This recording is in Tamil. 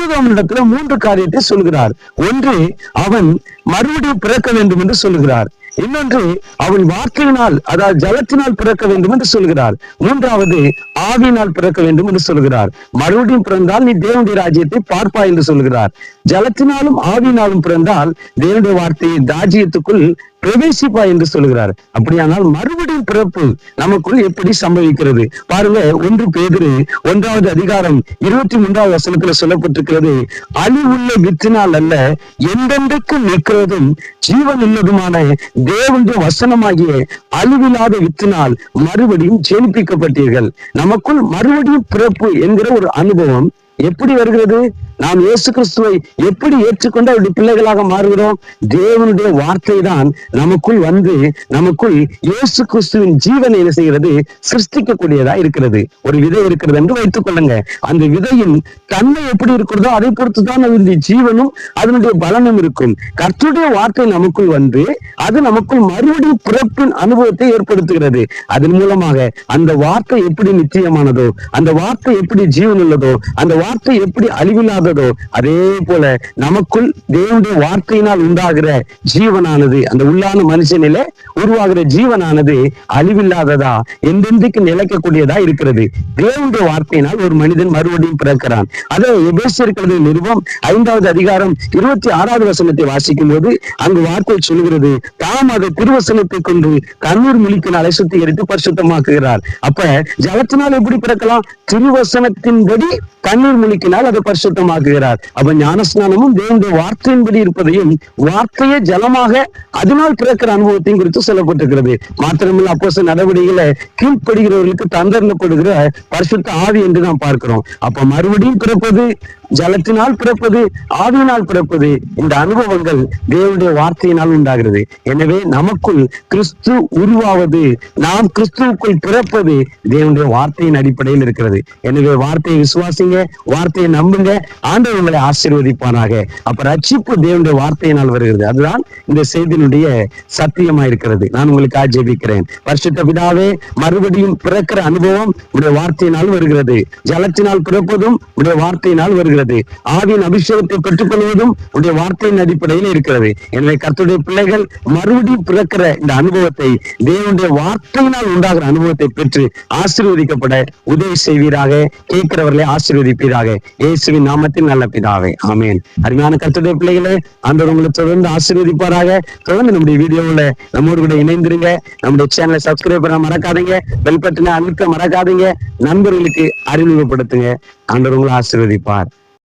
நிக்கோதேமிடத்துல 3 காரியத்தை சொல்கிறார். ஒன்று, அவன் மறுபடியும் பிறக்க வேண்டும் என்று சொல்கிறார். இன்னொன்று, அவன் வார்த்தையினால், அதாவது ஜலத்தினால் பிறக்க வேண்டும் என்று சொல்கிறார். மூன்றாவது, ஆவியினால் பிறக்க வேண்டும் என்று சொல்கிறார். மறுபடியும் பிறந்தால் நீ தேவனுடைய ராஜ்யத்தை பார்ப்பாய் என்று சொல்கிறார். ஜலத்தினாலும் ஆவியினாலும் பிறந்தால் தேவனுடைய வார்த்தையை ராஜ்யத்துக்குள் பிரவேசிப்பா என்று சொல்கிறார். அப்படியானால் மறுபடியும் பிறப்பு நமக்குள் எப்படி சம்பவிக்கிறது பாருங்க. 1 பேதுரு 1வது அதிகாரம் 23வது வசனத்துல சொல்லப்பட்டிருக்கிறது, அழிவுள்ள வித்தினால் அல்ல, என்றென்றைக்கு நிற்கிறதும் ஜீவன் உள்ளதுமான தேவனுடைய வசனமாகிய அழிவில்லாத வித்தினால் மறுபடியும் ஜெனிப்பிக்கப்பட்டீர்கள். நமக்குள் மறுபடியும் பிறப்பு என்கிற ஒரு அனுபவம் எப்படி வருகிறது? நாம் இயேசு கிறிஸ்துவை எப்படி ஏற்றுக்கொண்டு அவருடைய பிள்ளைகளாக மாறுகிறோம்? தேவனுடைய வார்த்தை தான் நமக்குள் வந்து நமக்குள் இயேசு கிறிஸ்துவின் ஜீவனை என்ன செய்கிறது? சிருஷ்டிக்கக்கூடியதா இருக்கிறது. ஒரு விதை இருக்கிறது என்று வைத்துக் கொள்ளுங்க. அந்த விதையின் தன்மை எப்படி இருக்கிறதோ அதை பொறுத்துதான் அதனுடைய ஜீவனும் அதனுடைய பலனும் இருக்கும். கர்த்தருடைய வார்த்தை நமக்குள் வந்து அது நமக்குள் மறுபடியும் பிறப்பின் அனுபவத்தை ஏற்படுத்துகிறது. அதன் மூலமாக அந்த வார்த்தை எப்படி நிச்சயமானதோ, அந்த வார்த்தை எப்படி ஜீவன் உள்ளதோ, அந்த வார்த்தை எப்படி அழிவில்லாத அதே போல நமக்குள் தேவனுடைய வார்த்தையினால் உண்டாகிற ஜீவனானது, அந்த உள்ளான மனுஷனிலே உருவாகிற ஜீவனானது அழிவில்லாததா, என்றென்றைக்கு நிலைக்கக்கூடியதா இருக்கிறது. தேவனுடைய வார்த்தையினால் ஒரு மனிதன் மறுபடியும் பிறக்கிறான். அதை எபேசியர் நிருபம் 5வது அதிகாரம் 26வது வசனத்தை வாசிக்கும் போது அங்கு வார்த்தை சொல்கிறது, தாம் அதை திருவசனத்தை கொண்டு கண்ணீர் முழிக்கினாலே சுத்திகரித்து பரிசுத்தமாக்குகிறார். அப்ப ஜலத்தினால் எப்படி பிறக்கலாம்? திருவசனத்தின்படி கண்ணீர் முழிக்கினால் அதை பரிசுத்தமாக்குகிறார். அப்ப ஞானஸ்நானமும் தேவனுடைய வார்த்தையின்படி இருப்பதையும், வார்த்தையை ஜலமாக அதனால் பிறக்கிற அனுபவத்தையும் குறித்து சொல்லப்பட்டிருக்கிறது. மாத்திரமில்ல அப்போஸ்தலர் நடவடிக்கைகளை கீழ்ப்படுகிறவர்களுக்கு தந்தரப்படுகிற பரிசுத்த ஆவி என்று நாம் பார்க்கிறோம். அப்ப மறுபடியும் பிறப்பது, ஜலத்தினால் பிறப்பது, ஆவியினால் பிறப்பது, இந்த அனுபவங்கள் தேவனுடைய வார்த்தையினால் உண்டாகிறது. எனவே நமக்குள் கிறிஸ்து உருவாவது, நாம் கிறிஸ்துவுக்குள் பிறப்பது தேவனுடைய வார்த்தையின் அடிப்படையில் இருக்கிறது. எனவே வார்த்தையை விசுவாசிங்க, வார்த்தையை நம்புங்க, ஆண்டவர் உங்களை ஆசீர்வதிப்பானாக. அப்ப ரட்சிப்பு தேவனுடைய வார்த்தையினால் வருகிறது. அதுதான் இந்த செய்தியினுடைய சத்தியமா இருக்கிறது. நான் உங்களுக்கு ஜெபிக்கிறேன். பரிசுத்த பிதாவே, மறுபடியும் பிறக்கிற அனுபவம் உடைய வார்த்தையினால் வருகிறது. ஜலத்தினால் பிறப்பதும் உடைய வார்த்தையினால் வருகிறது. ஆவியின் அபிஷேகத்தை பெற்றுக் கொள்வதும் உடைய வார்த்தையின் அடிப்படையில் இருக்கிறது. எனவே கர்த்தருடைய பிள்ளைகள் மறுபடியும் பிறக்கிற இந்த அனுபவத்தை, தேவனுடைய வார்த்தையினால் உண்டாகிற அனுபவத்தை பெற்று ஆசீர்வதிக்கப்பட உதவி செய்வீராக. கேட்கிறவர்களை ஆசீர்வதிப்பீராக. இயேசுவின் நாமத்தில் நல்ல பிதாவே, ஆமென். அருமையான கர்த்தருடைய பிள்ளைகளே, ஆண்டவர் உங்களை தொடர்ந்து ஆசீர்வதிப்பாராக. தொடர்ந்து நம்முடைய வீடியோவில் நம்மோடு கூட இணைந்திருங்க. நம்முடைய சேனலை சப்ஸ்கிரைப் பண்ண மறக்காதீங்க. பெல் பட்டனை அழுத்த மறக்காதீங்க. நண்பர்களுக்கு அறிமுகப்படுத்துங்க. ஆண்டவர் உங்களை ஆசீர்வதிப்பார்.